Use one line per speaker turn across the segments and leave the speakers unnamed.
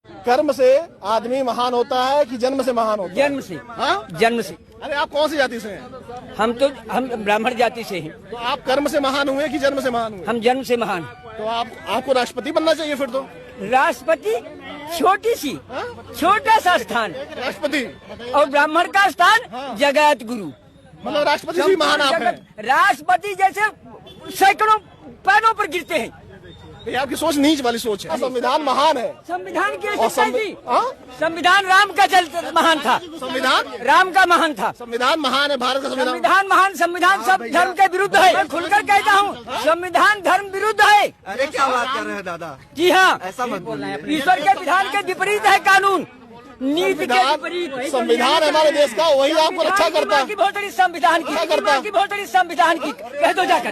कर्म से आदमी महान होता है कि जन्म से महान होता है?
जन्म से।
हाँ?
जन्म से।
अरे आप कौन सी जाति से हैं?
हम ब्राह्मण जाति से हैं।
तो आप कर्म से महान हुए कि जन्म से महान हुए?
हम जन्म से महान।
तो आपको राष्ट्रपति बनना चाहिए फिर तो।
राष्ट्रपति छोटी सी, छोटा सा स्थान,
राष्ट्रपति
और ब्राह्मण का स्थान जगत गुरु।
मतलब राष्ट्रपति से भी महान आप हैं।
राष्ट्रपति जैसे सैकड़ों पैरों पर गिरते हैं।
ये आपकी सोच नीच वाली सोच है। संविधान महान है।
संविधान की
और
संविधान राम का महान था।
संविधान
राम का महान था।
संविधान महान है। भारत का
संविधान महान। संविधान सब धर्म के विरुद्ध है। मैं खुलकर कहता हूँ, संविधान धर्म विरुद्ध है।
अरे क्या बात कर रहे हैं दादा?
जी हाँ,
ऐसा मत बोलिए।
ईश्वर के विधान के विपरीत है कानून, नीति के विपरीत।
संविधान हमारे देश का, वही आपको रक्षा करता है।
बहुत बड़ी संविधान की
करता
की बहुत बड़ी संविधान की कह दो जाकर।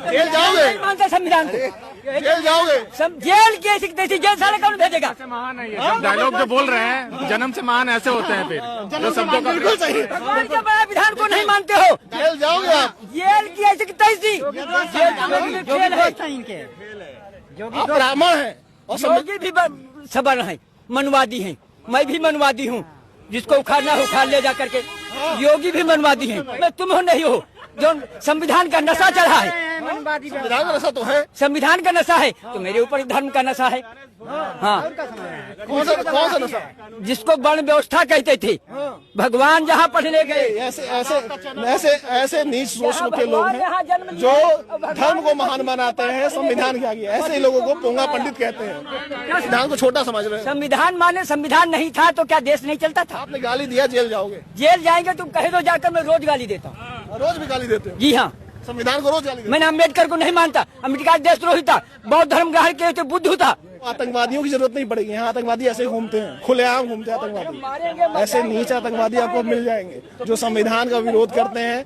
जेल जाओगे?
नहीं मानता संविधान को।
जेल जाओगे?
जेल कैसी कैसी जेल सारे कौन भेजेगा?
महान है ये सब डायलॉग जो बोल रहे हैं, जन्म से महान ऐसे होते हैं फिर जो शब्दों का।
बिल्कुल सही।
भगवान के बड़ा विधान को नहीं मानते हो।
जेल जाओगे आप?
जेल की ऐसी तैसी खेल है।
आप ब्राह्मण हैं और
योगी भी सबल है, मनवादी हैं। मैं भी मनवादी हूँ, जिसको उखाड़ना हो उखाड़ ले जा करके। योगी भी मनवादी हैं। मैं तुम हो नहीं हो जो संविधान का नशा चढ़ा है।
संविधान का नशा तो है।
संविधान का नशा है तो मेरे ऊपर धर्म का नशा है। हाँ,
कौन सा नशा?
जिसको वर्ण व्यवस्था कहते थे। भगवान जहाँ पढ़ने गए,
ऐसे ऐसे ऐसे ऐसे नीच सोच के लोग हैं जो धर्म को महान बनाते हैं संविधान के आगे। ऐसे ही लोगों को पोंगा पंडित कहते हैं। संविधान को छोटा समझ रहे हैं।
संविधान माने संविधान नहीं था तो क्या देश नहीं चलता था?
आपने गाली दिया, जेल जाओगे।
जेल जाएंगे तुम कह दो जाकर, मैं रोज गाली देता हूँ।
रोज भी गाली देते हो?
जी हाँ,
संविधान को रोज गाली देते हो?
मैंने अम्बेडकर को नहीं मानता। अम्बेडकर देशद्रोही था, बौद्ध धर्म ग्रहण किए थे, बुद्ध था।
आतंकवादियों की जरूरत नहीं पड़ेगी। यहाँ आतंकवादी ऐसे ही घूमते हैं, खुलेआम घूमते हैं आतंकवादी। ऐसे नीच आतंकवादी आपको मिल जाएंगे जो संविधान का विरोध करते हैं,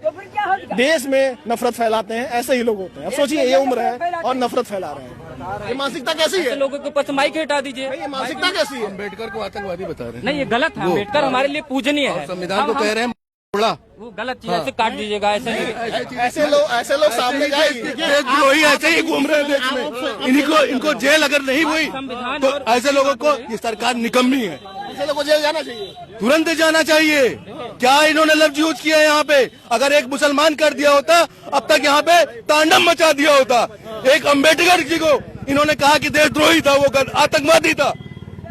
देश में नफरत फैलाते हैं। ऐसे ही लोग होते हैं। अब सोचिए, ये उम्र है और नफरत फैला रहे हैं। ये मानसिकता कैसी है?
लोगों के ऊपर माइक हटा दीजिए।
ये मानसिकता कैसी है?
अम्बेडकर को आतंकवादी बता रहे हैं।
नहीं, ये गलत है। अम्बेडकर हमारे लिए पूजनीय है।
संविधान को कह रहे हैं
वो गलत चीज ऐसे काट दीजिएगा।
ऐसे लोग सामने जाएंगे।
देशद्रोही ऐसे ही घूम रहे हैं देश में। इनको जेल अगर नहीं हुई तो ऐसे लोगों को ये सरकार निकम्मी है।
ऐसे लोगों को जेल जाना चाहिए,
तुरंत जाना चाहिए। क्या इन्होंने लफ्ज यूज किया यहाँ पे? अगर एक मुसलमान कर दिया होता अब तक यहाँ पे तांडव मचा दिया होता। एक अम्बेडकर जी को इन्होंने कहा कि देशद्रोही था, वो आतंकवादी था।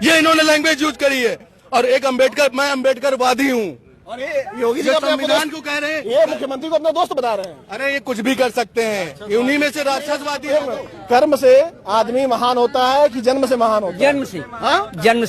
ये इन्होंने लैंग्वेज यूज करी है। और एक अम्बेडकर, मैं अम्बेडकरवादी हूँ।
और ये योगी जी
संविधान को कह रहे हैं,
ये मुख्यमंत्री को अपना दोस्त बता रहे हैं।
अरे ये कुछ भी कर सकते हैं, ये उन्हीं में से राक्षसवादी है।
कर्म से आदमी महान होता है कि जन्म से महान होता है?
जन्म से। हाँ, जन्म से।